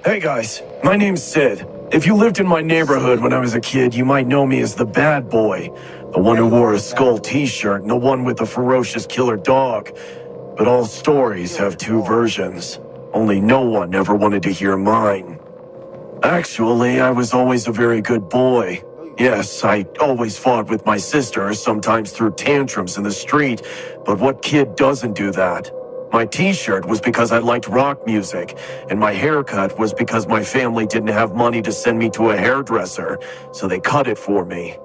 Hey guys, my name's Sid. If you lived in my neighborhood when I was a kid, you might know me as the bad boy. The one who wore a skull t-shirt and the one with the ferocious killer dog. But all stories have two versions. Only no one ever wanted to hear mine. Actually, I was always a very good boy. Yes, I always fought with my sister, sometimes threw tantrums in the street, but what kid doesn't do that? My t-shirt was because I liked rock music, and my haircut was because my family didn't have money to send me to a hairdresser, so they cut it for me.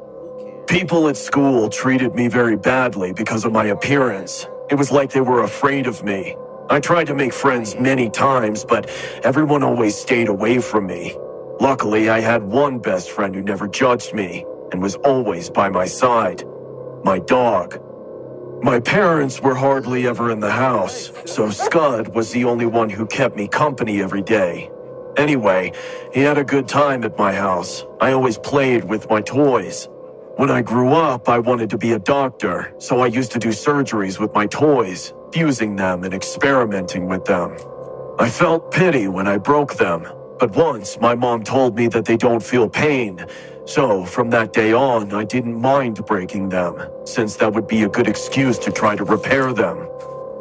People at school treated me very badly because of my appearance. It was like they were afraid of me. I tried to make friends many times, but everyone always stayed away from me. Luckily, I had one best friend who never judged me and was always by my side. My dog. My parents were hardly ever in the house, so Scud was the only one who kept me company every day. Anyway, he had a good time at my house. I always played with my toys. When I grew up, I wanted to be a doctor, so I used to do surgeries with my toys, fusing them and experimenting with them. I felt pity when I broke them, but once my mom told me that they don't feel pain, so from that day on, I didn't mind breaking them, since that would be a good excuse to try to repair them.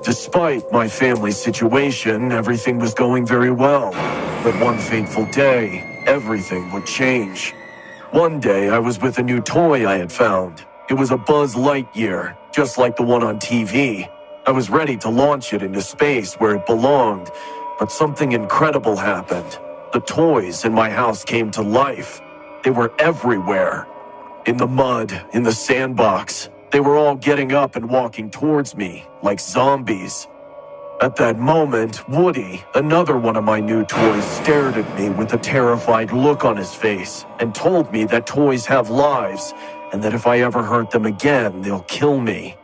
Despite my family's situation, everything was going very well, but one fateful day, everything would change. One day, I was with a new toy I had found. It was a Buzz Lightyear, just like the one on TV. I was ready to launch it into space where it belonged, but something incredible happened. The toys in my house came to life. They were everywhere. In the mud, in the sandbox. They were all getting up and walking towards me, like zombies. At that moment, Woody, another one of my new toys, stared at me with a terrified look on his face and told me that toys have lives and that if I ever hurt them again, they'll kill me.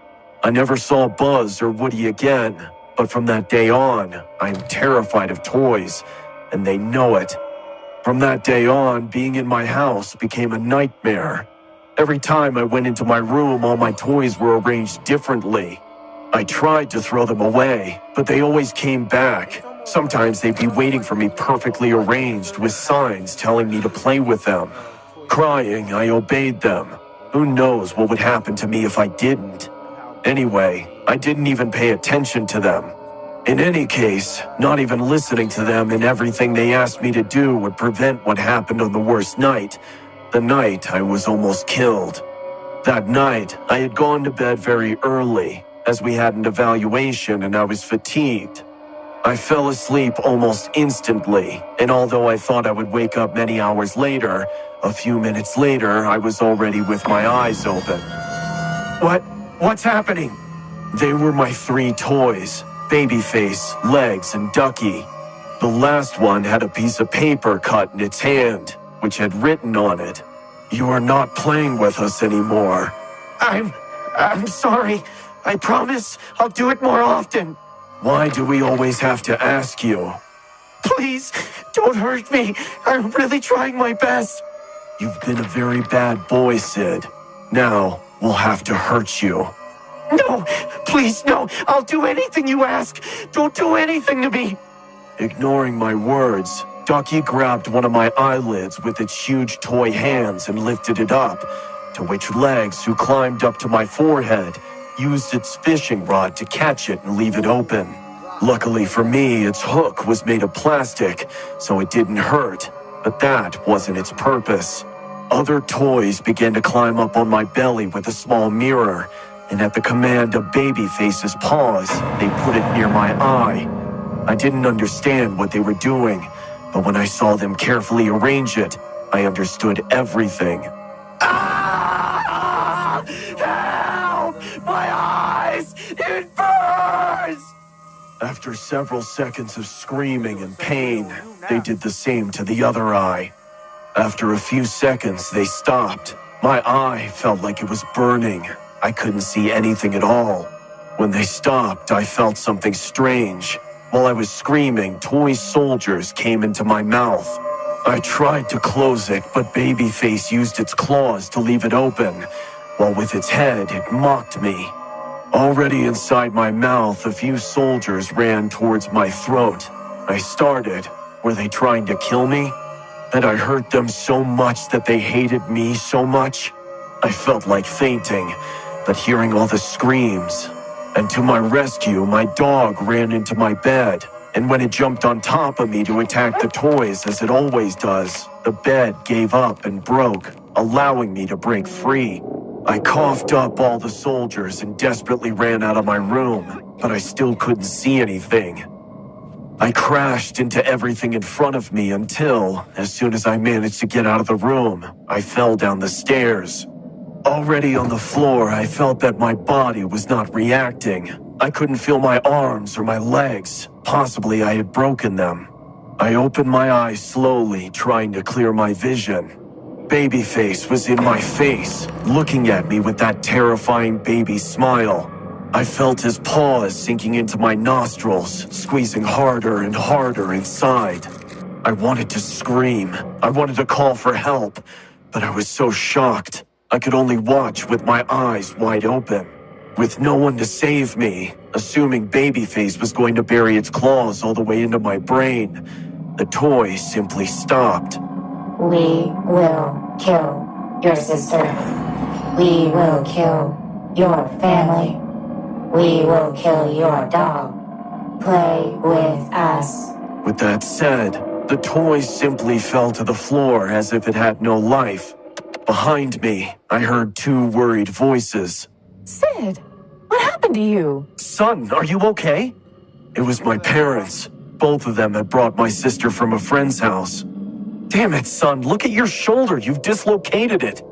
I never saw Buzz or Woody again, but from that day on, I'm terrified of toys, and they know it. From that day on, being in my house became a nightmare. Every time I went into my room, all my toys were arranged differently. I tried to throw them away, but they always came back. Sometimes they'd be waiting for me perfectly arranged with signs telling me to play with them. Crying, I obeyed them. Who knows what would happen to me if I didn't? Anyway, I didn't even pay attention to them. In any case, not even listening to them and everything they asked me to do would prevent what happened on the worst night, the night I was almost killed. That night, I had gone to bed very early, as we had an evaluation and I was fatigued. I fell asleep almost instantly, and although I thought I would wake up many hours later, a few minutes later, I was already with my eyes open. What's happening? They were my three toys. Babyface, Legs, and Ducky. The last one had a piece of paper cut in its hand, which had written on it, "You are not playing with us anymore." I'm sorry. I promise I'll do it more often. Why do we always have to ask you? Please, don't hurt me. I'm really trying my best. You've been a very bad boy, Sid. Now, we'll have to hurt you. No, please, no. I'll do anything you ask. Don't do anything to me. Ignoring my words, Ducky grabbed one of my eyelids with its huge toy hands and lifted it up, to which Legs, who climbed up to my forehead, used its fishing rod to catch it and leave it open. Luckily for me, its hook was made of plastic, so it didn't hurt, but that wasn't its purpose. Other toys began to climb up on my belly with a small mirror, and at the command of Babyface's paws, they put it near my eye. I didn't understand what they were doing, but when I saw them carefully arrange it, I understood everything. Ah! Help! My eyes! It burns! After several seconds of screaming and pain, they did the same to the other eye. After a few seconds, they stopped. My eye felt like it was burning. I couldn't see anything at all. When they stopped, I felt something strange. While I was screaming, toy soldiers came into my mouth. I tried to close it, but Babyface used its claws to leave it open, while with its head, it mocked me. Already inside my mouth, a few soldiers ran towards my throat. I started, Were they trying to kill me? Had I hurt them so much that they hated me so much? I felt like fainting, but hearing all the screams. And to my rescue, my dog ran into my bed. And when it jumped on top of me to attack the toys, as it always does, the bed gave up and broke, allowing me to break free. I coughed up all the soldiers and desperately ran out of my room, but I still couldn't see anything. I crashed into everything in front of me until, as soon as I managed to get out of the room, I fell down the stairs. Already on the floor, I felt that my body was not reacting. I couldn't feel my arms or my legs. Possibly I had broken them. I opened my eyes slowly, trying to clear my vision. Babyface was in my face, looking at me with that terrifying baby smile. I felt his paws sinking into my nostrils, squeezing harder and harder inside. I wanted to scream. I wanted to call for help, but I was so shocked. I could only watch with my eyes wide open. With no one to save me, assuming Babyface was going to bury its claws all the way into my brain, the toy simply stopped. We will kill your sister. We will kill your family. We will kill your dog. Play with us. With that said, the toy simply fell to the floor as if it had no life. Behind me, I heard two worried voices. Sid, what happened to you? Son, are you okay? It was my parents. Both of them had brought my sister from a friend's house. Damn it, son, look at your shoulder. You've dislocated it.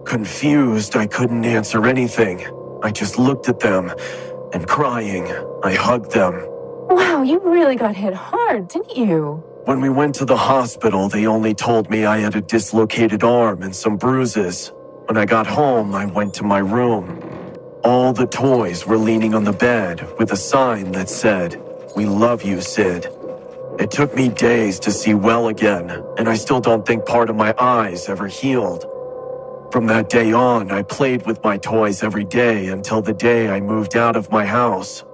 Confused, I couldn't answer anything. I just looked at them, and crying, I hugged them. Wow, you really got hit hard, didn't you? When we went to the hospital, they only told me I had a dislocated arm and some bruises. When I got home, I went to my room. All the toys were leaning on the bed with a sign that said, "We love you, Sid." It took me days to see well again, and I still don't think part of my eyes ever healed. From that day on, I played with my toys every day until the day I moved out of my house.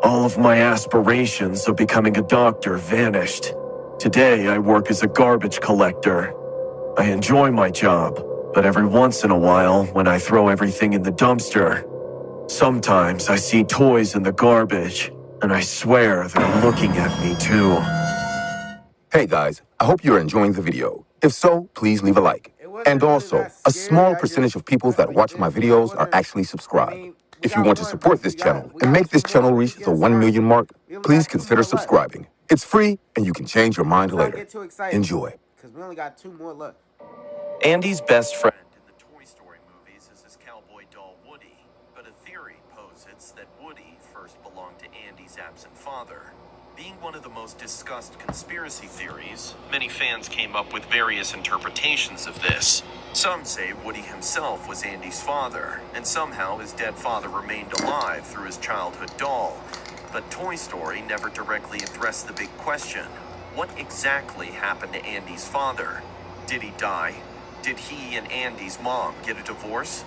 All of my aspirations of becoming a doctor vanished. Today, I work as a garbage collector. I enjoy my job, but every once in a while, when I throw everything in the dumpster, sometimes I see toys in the garbage, and I swear they're looking at me too. Hey guys, I hope you're enjoying the video. If so, please leave a like. And also, a small percentage of people that watch my videos are actually subscribed. If you want to support this channel and make this channel reach the 1 million mark, please consider subscribing. It's free and you can change your mind later. Enjoy. Because we only got 2 more left. Andy's best friend in the Toy Story movies is his cowboy doll Woody, but a theory posits that Woody first belonged to Andy's absent father. Being one of the most discussed conspiracy theories, many fans came up with various interpretations of this. Some say Woody himself was Andy's father, and somehow his dead father remained alive through his childhood doll. But Toy Story never directly addressed the big question: what exactly happened to Andy's father? Did he die? Did he and Andy's mom get a divorce?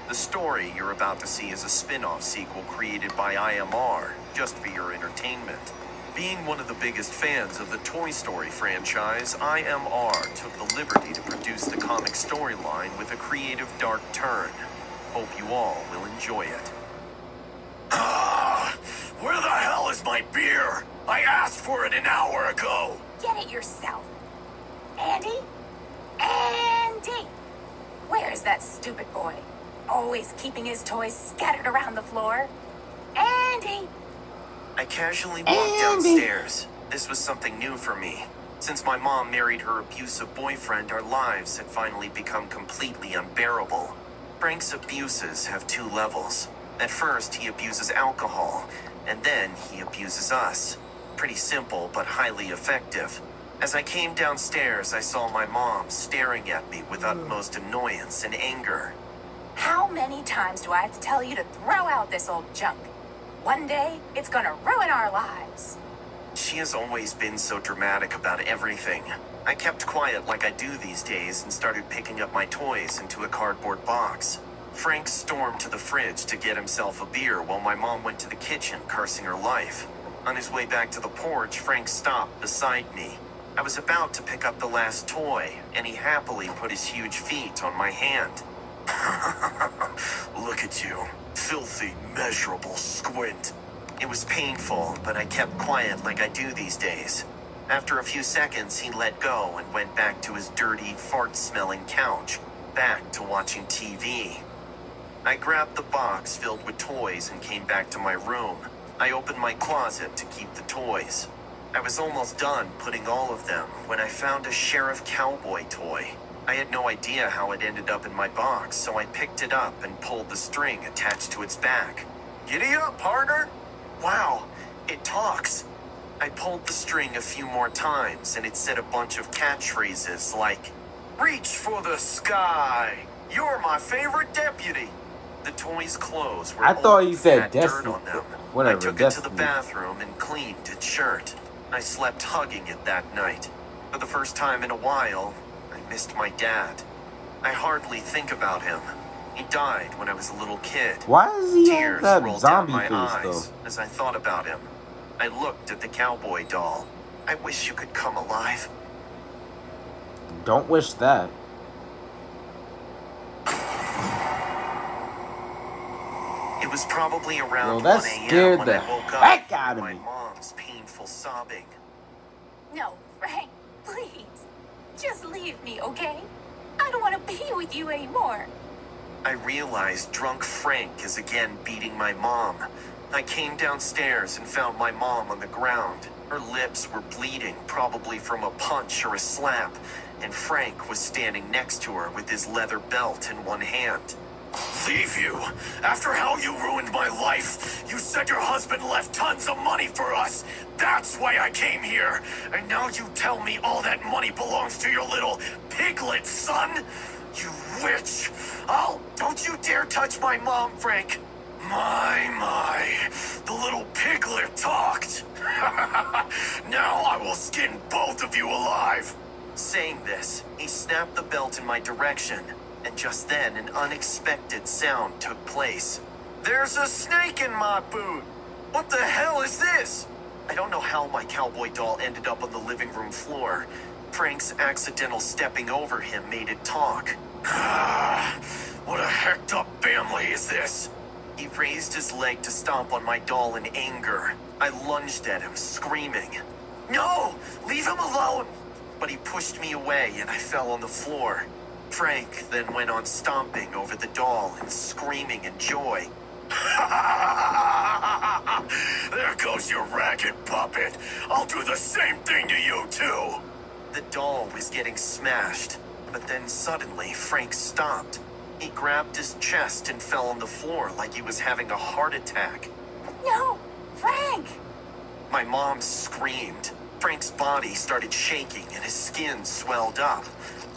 The story you're about to see is a spin-off sequel created by IMR, just for your entertainment. Being one of the biggest fans of the Toy Story franchise, IMR took the liberty to produce the comic storyline with a creative dark turn. Hope you all will enjoy it. Where the hell is my beer? I asked for it an hour ago. Get it yourself. Andy? Andy! Where is that stupid boy? Always keeping his toys scattered around the floor. Andy! I casually walked downstairs. This was something new for me. Since my mom married her abusive boyfriend, our lives had finally become completely unbearable. Frank's abuses have 2 levels. At first, he abuses alcohol, and then he abuses us. Pretty simple, but highly effective. As I came downstairs, I saw my mom staring at me with utmost annoyance and anger. How many times do I have to tell you to throw out this old junk? One day, it's gonna ruin our lives. She has always been so dramatic about everything. I kept quiet like I do these days and started picking up my toys into a cardboard box. Frank stormed to the fridge to get himself a beer while my mom went to the kitchen cursing her life. On his way back to the porch, Frank stopped beside me. I was about to pick up the last toy, and he happily put his huge feet on my hand. Look at you, filthy, measurable squint. It was painful, but I kept quiet like I do these days. After a few seconds, he let go and went back to his dirty, fart-smelling couch, back to watching TV. I grabbed the box filled with toys and came back to my room. I opened my closet to keep the toys. I was almost done putting all of them when I found a Sheriff Cowboy toy. I had no idea how it ended up in my box, so I picked it up and pulled the string attached to its back. Giddy up, partner! Wow, it talks. I pulled the string a few more times and it said a bunch of catchphrases like, "Reach for the sky! You're my favorite deputy!" The toy's clothes were I thought old you said and had dirt Destiny. on them. Whatever, I took Destiny. it to the bathroom and cleaned its shirt. I slept hugging it that night. For the first time in a while, I missed my dad. I hardly think about him. He died when I was a little kid. Why does he have Tears that rolled down zombie my face eyes though? as I thought about him. I looked at the cowboy doll. I wish you could come alive. Don't wish that. It was probably around Well, that 1 a.m. scared when the I woke heck up out from of my me. mom's painful sobbing. No, Frank, please. Just leave me, okay? I don't want to be with you anymore. I realized drunk Frank is again beating my mom. I came downstairs and found my mom on the ground. Her lips were bleeding, probably from a punch or a slap, and Frank was standing next to her with his leather belt in one hand. Leave you? After how you ruined my life? You said your husband left tons of money for us. That's why I came here. And now you tell me all that money belongs to your little piglet son? You witch! Don't you dare touch my mom, Frank. My, the little piglet talked. Now I will skin both of you alive. Saying this, he snapped the belt in my direction, and just then an unexpected sound took place. There's a snake in my boot. What the hell is this? I don't know how my cowboy doll ended up on the living room floor. Frank's accidental stepping over him made it talk. What a hecked up family is this? He raised his leg to stomp on my doll in anger. I lunged at him, screaming, "No! Leave him alone!" But he pushed me away and I fell on the floor. Frank then went on stomping over the doll and screaming in joy. There goes your ragged puppet. I'll do the same thing to you too. The doll was getting smashed, but then suddenly Frank stopped. He grabbed his chest and fell on the floor like he was having a heart attack. No, Frank! My mom screamed. Frank's body started shaking and his skin swelled up.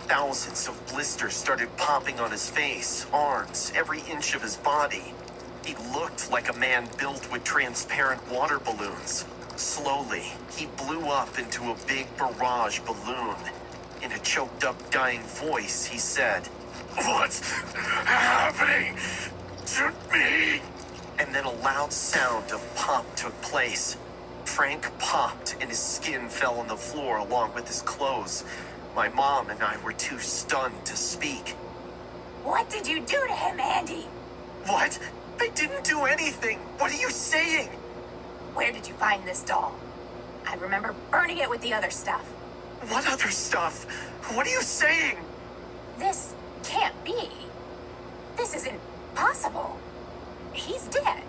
Thousands of blisters started popping on his face, arms, every inch of his body. He looked like a man built with transparent water balloons. Slowly, he blew up into a big barrage balloon. In a choked-up, dying voice, he said, "What's happening to me?" And then a loud sound of pop took place. Frank popped and his skin fell on the floor along with his clothes. My mom and I were too stunned to speak. What did you do to him, Andy? What? I didn't do anything. What are you saying? Where did you find this doll? I remember burning it with the other stuff. What other stuff? What are you saying? This can't be. This isn't possible. He's dead.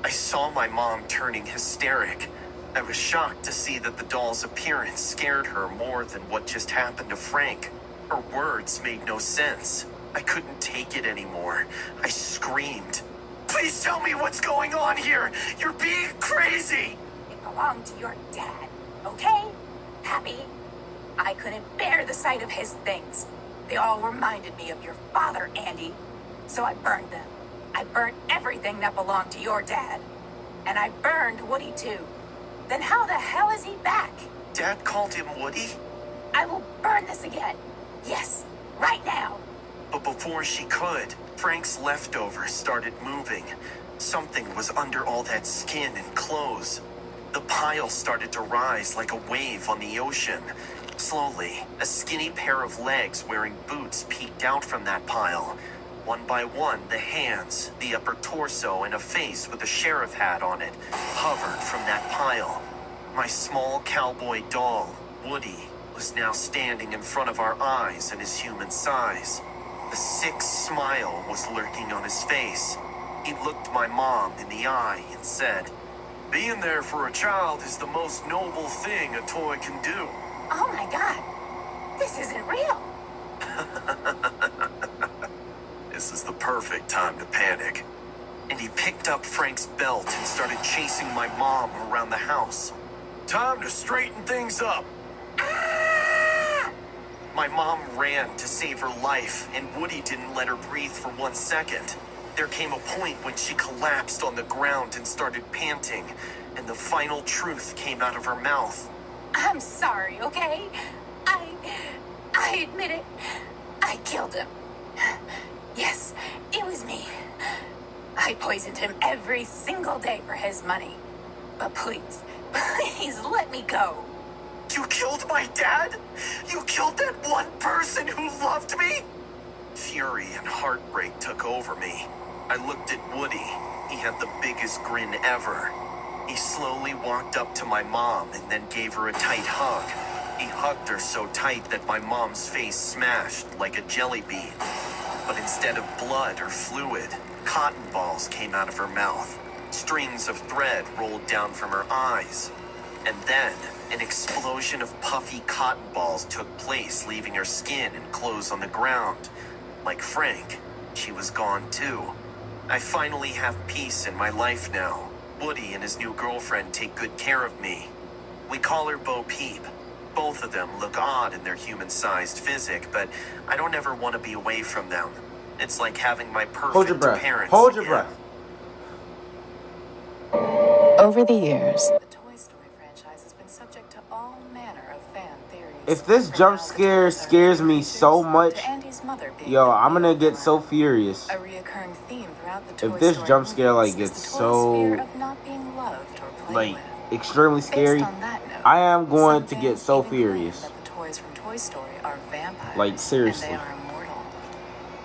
I saw my mom turning hysteric. I was shocked to see that the doll's appearance scared her more than what just happened to Frank. Her words made no sense. I couldn't take it anymore. I screamed. Please tell me what's going on here. You're being crazy. It belonged to your dad, okay? Happy? I couldn't bear the sight of his things. They all reminded me of your father, Andy. So I burned them. I burnt everything that belonged to your dad. And I burned Woody too. Then how the hell is he back? Dad called him Woody? I will burn this again. Yes, right now. But before she could, Frank's leftovers started moving. Something was under all that skin and clothes. The pile started to rise like a wave on the ocean. Slowly, a skinny pair of legs wearing boots peeked out from that pile. One by one, the hands, the upper torso, and a face with a sheriff hat on it hovered from that pile. My small cowboy doll, Woody, was now standing in front of our eyes in his human size. A sick smile was lurking on his face. He looked my mom in the eye and said, "Being there for a child is the most noble thing a toy can do." Oh my god, this isn't real. This is the perfect time to panic. And he picked up Frank's belt and started chasing my mom around the house. Time to straighten things up. Ah! My mom ran to save her life, and Woody didn't let her breathe for 1 second. There came a point when she collapsed on the ground and started panting, and the final truth came out of her mouth. I'm sorry, okay? I admit it. I killed him. Yes, it was me. I poisoned him every single day for his money. But please, please let me go. You killed my dad? You killed that one person who loved me? Fury and heartbreak took over me. I looked at Woody. He had the biggest grin ever. He slowly walked up to my mom and then gave her a tight hug. He hugged her so tight that my mom's face smashed like a jelly bean. But instead of blood or fluid, cotton balls came out of her mouth. Strings of thread rolled down from her eyes. And then, an explosion of puffy cotton balls took place, leaving her skin and clothes on the ground. Like Frank, she was gone too. I finally have peace in my life now. Woody and his new girlfriend take good care of me. We call her Bo Peep. Both of them look odd in their human-sized physique, but I don't ever want to be away from them. It's like having my Hold your perfect breath. parents. Hold your again. breath. Over the years, The Toy Story franchise has been subject to all manner of fan theories. If this From jump how the scare toys are scares me creatures so much, to Andy's mother being yo, the I'm gonna real get so villain. furious. A reoccurring theme throughout the Toy If this Story jump scare like movies is gets the toy's fear so of not being loved or played like with. extremely Based scary, on that note, I am going some to get fans so even claim furious. that the toys from Toy Story are vampires, Like, seriously. and they are immortal.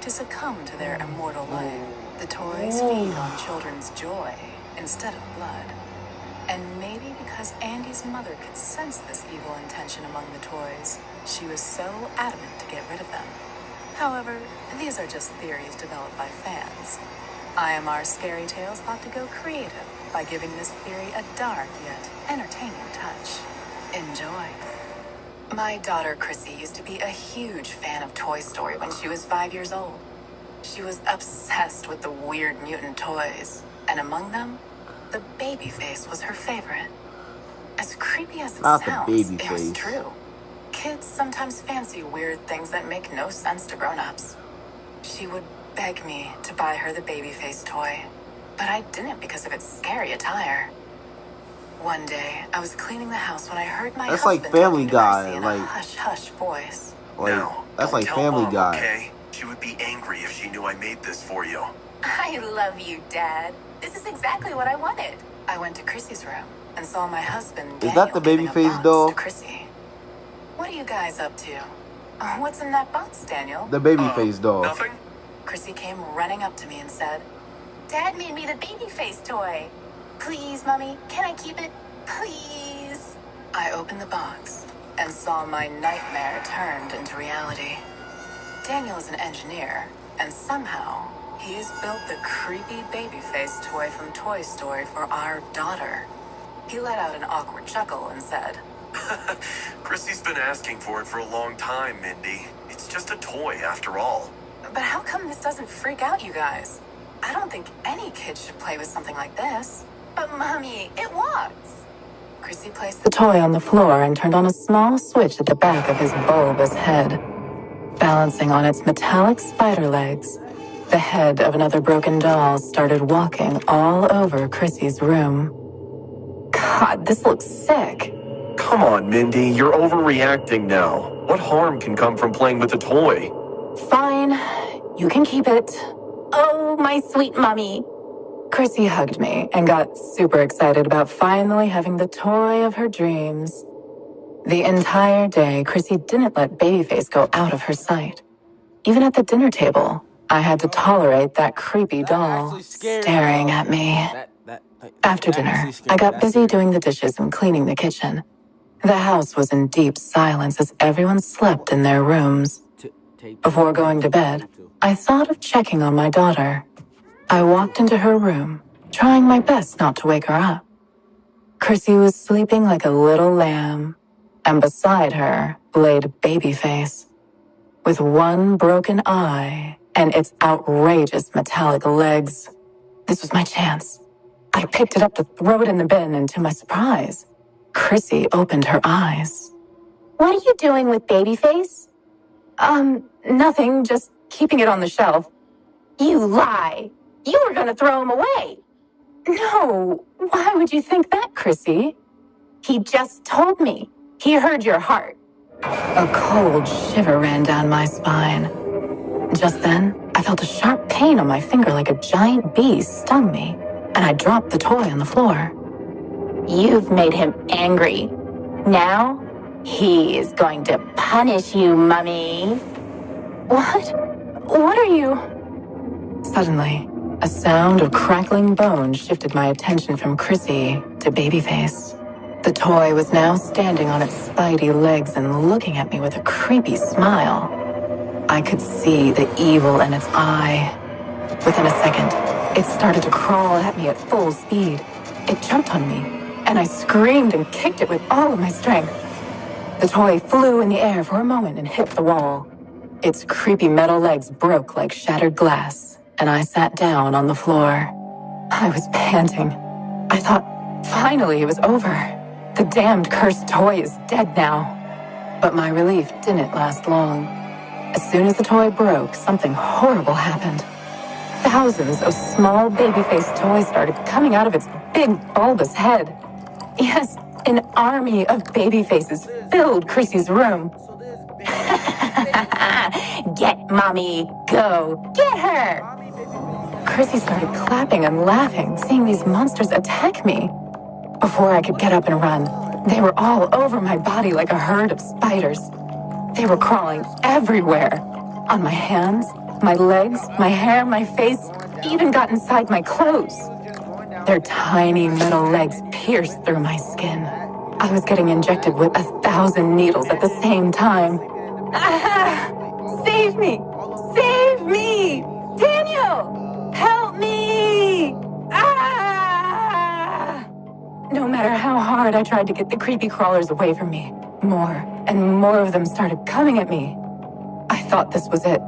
To succumb to their immortal life, the toys feed on children's joy instead of blood. And maybe because Andy's mother could sense this evil intention among the toys, she was so adamant to get rid of them. However, these are just theories developed by fans. IMR Scary Tales thought to go creative by giving this theory a dark yet entertaining touch. Enjoy. My daughter Chrissy used to be a huge fan of Toy Story when she was 5 years old. She was obsessed with the weird mutant toys, and among them, the baby face was her favorite. As creepy as it Not the sounds, baby it was face. true. Kids sometimes fancy weird things that make no sense to grown-ups. She would beg me to buy her the baby face toy, but I didn't because of its scary attire. One day, I was cleaning the house when I heard my That's husband like Family talking to Guy, Chrissy in like- a hush-hush voice. Like No, that's don't like tell Family Mom, Guy. okay? She would be angry if she knew I made this for you. I love you, Dad. This is exactly what I wanted. I went to Chrissy's room and saw my husband, Is Daniel, that the giving a baby-faced box doll? to Chrissy. What are you guys up to? What's in that box, Daniel? The baby face doll. Nothing? Chrissy came running up to me and said, Dad made me the baby face toy. Please, Mommy, can I keep it? Please. I opened the box and saw my nightmare turned into reality. Daniel is an engineer, and somehow he has built the creepy baby face toy from Toy Story for our daughter. He let out an awkward chuckle and said, Chrissy's been asking for it for a long time, Mindy. It's just a toy after all. But how come this doesn't freak out you guys? I don't think any kid should play with something like this. But Mommy, it works. Chrissy placed the toy on the floor and turned on a small switch at the back of his bulbous head. Balancing on its metallic spider legs, the head of another broken doll started walking all over Chrissy's room. God, this looks sick. Come on, Mindy, you're overreacting now. What harm can come from playing with a toy? Fine, you can keep it. Oh, my sweet Mommy. Chrissy hugged me and got super excited about finally having the toy of her dreams. The entire day, Chrissy didn't let Babyface go out of her sight. Even at the dinner table, I had to tolerate that creepy doll staring at me. After dinner, I got busy doing the dishes and cleaning the kitchen. The house was in deep silence as everyone slept in their rooms. Before going to bed, I thought of checking on my daughter. I walked into her room, trying my best not to wake her up. Chrissy was sleeping like a little lamb, and beside her laid Babyface, with one broken eye and its outrageous metallic legs. This was my chance. I picked it up to throw it in the bin, and to my surprise, Chrissy opened her eyes. What are you doing with Babyface? Nothing, just keeping it on the shelf. You lie. You were gonna throw him away. No, why would you think that, Chrissy? He just told me. He heard your heart. A cold shiver ran down my spine. Just then, I felt a sharp pain on my finger like a giant bee stung me, and I dropped the toy on the floor. You've made him angry. Now, he is going to punish you, Mummy. What are you? Suddenly, a sound of crackling bones shifted my attention from Chrissy to Babyface. The toy was now standing on its spidey legs and looking at me with a creepy smile. I could see the evil in its eye. Within a second, it started to crawl at me at full speed. It jumped on me, and I screamed and kicked it with all of my strength. The toy flew in the air for a moment and hit the wall. Its creepy metal legs broke like shattered glass, and I sat down on the floor. I was panting. I thought, finally it was over. The damned cursed toy is dead now. But my relief didn't last long. As soon as the toy broke, something horrible happened. Thousands of small Babyface toys started coming out of its big bulbous head. Yes, an army of Babyfaces filled Chrissy's room. Get Mommy. Go. Get her. Chrissy started clapping and laughing, seeing these monsters attack me. Before I could get up and run, they were all over my body like a herd of spiders. They were crawling everywhere. On my hands, my legs, my hair, my face, even got inside my clothes. Their tiny metal legs pierced through my skin. I was getting injected with 1,000 needles at the same time. Ah! Save me! Save me! Daniel! Help me! Ah! No matter how hard I tried to get the creepy crawlers away from me, more and more of them started coming at me. I thought this was it.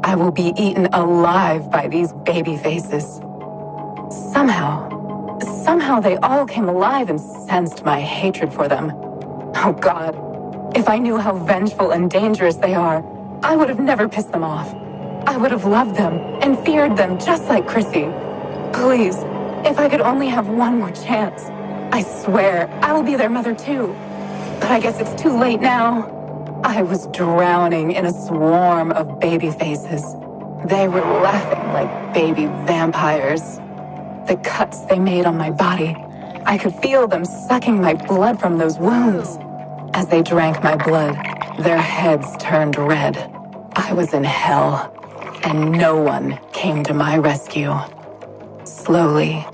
I will be eaten alive by these Babyfaces. Somehow they all came alive and sensed my hatred for them. Oh God, if I knew how vengeful and dangerous they are, I would have never pissed them off. I would have loved them and feared them just like Chrissy. Please, if I could only have one more chance, I swear I will be their mother too. But I guess it's too late now. I was drowning in a swarm of Babyfaces. They were laughing like baby vampires. The cuts they made on my body, I could feel them sucking my blood from those wounds. As they drank my blood, their heads turned red. I was in hell, and no one came to my rescue. Slowly,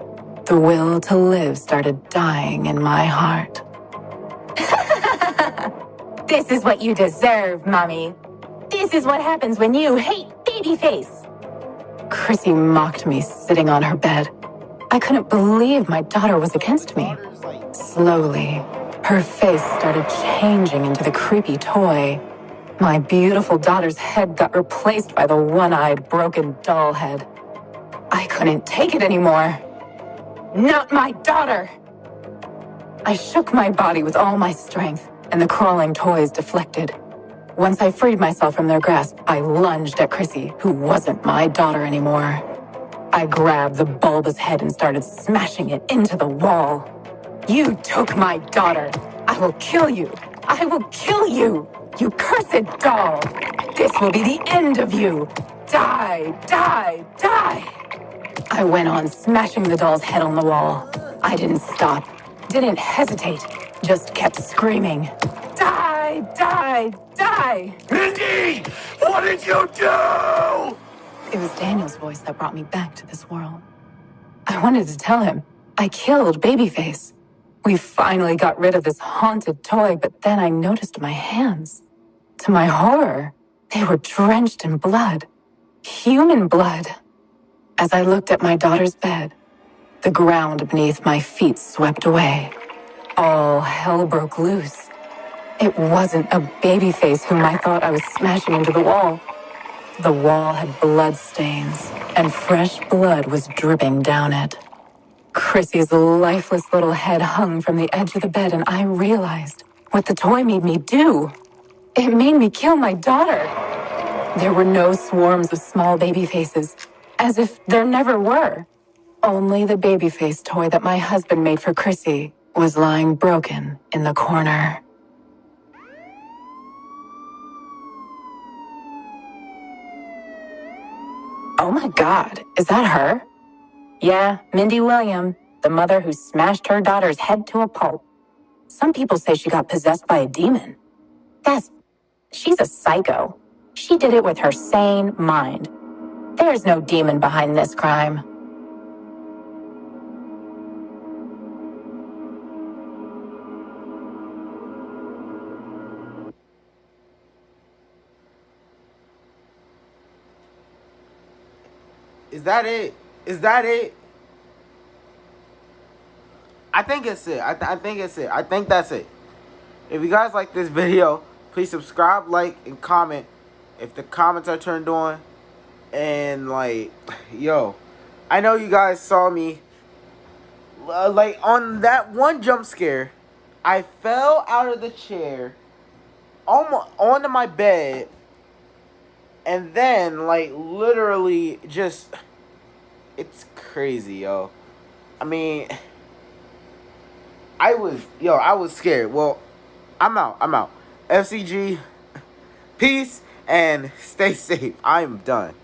the will to live started dying in my heart. This is what you deserve, Mommy. This is what happens when you hate Babyface. Chrissy mocked me sitting on her bed. I couldn't believe my daughter was against me. Slowly, her face started changing into the creepy toy. My beautiful daughter's head got replaced by the one-eyed broken doll head. I couldn't take it anymore. Not my daughter! I shook my body with all my strength, and the crawling toys deflected. Once I freed myself from their grasp, I lunged at Chrissy, who wasn't my daughter anymore. I grabbed the bulbous head and started smashing it into the wall. You took my daughter. I will kill you. I will kill you. You cursed doll. This will be the end of you. Die, die, die. I went on smashing the doll's head on the wall. I didn't stop, didn't hesitate, just kept screaming. Die! Die! Die! Die! Mindy! What did you do? It was Daniel's voice that brought me back to this world. I wanted to tell him I killed Babyface. We finally got rid of this haunted toy, but then I noticed my hands. To my horror, they were drenched in blood. Human blood. As I looked at my daughter's bed, the ground beneath my feet swept away. All hell broke loose. It wasn't a Babyface whom I thought I was smashing into the wall. The wall had blood stains, and fresh blood was dripping down it. Chrissy's lifeless little head hung from the edge of the bed, and I realized what the toy made me do. It made me kill my daughter. There were no swarms of small baby faces, as if there never were. Only the baby face toy that my husband made for Chrissy was lying broken in the corner. Oh my God, is that her? Yeah, Mindy William, the mother who smashed her daughter's head to a pulp. Some people say she got possessed by a demon. She's a psycho. She did it with her sane mind. There's no demon behind this crime. Is that it? Is that it? I think it's it. I think it's it. I think that's it. If you guys like this video, please subscribe, like, and comment. If the comments are turned on. And, like, yo, I know you guys saw me. Like, on that one jump scare, I fell out of the chair, almost onto my bed. And then, like, literally just, it's crazy, yo. I mean, I was scared. Well, I'm out. FCG, peace, and stay safe. I'm done.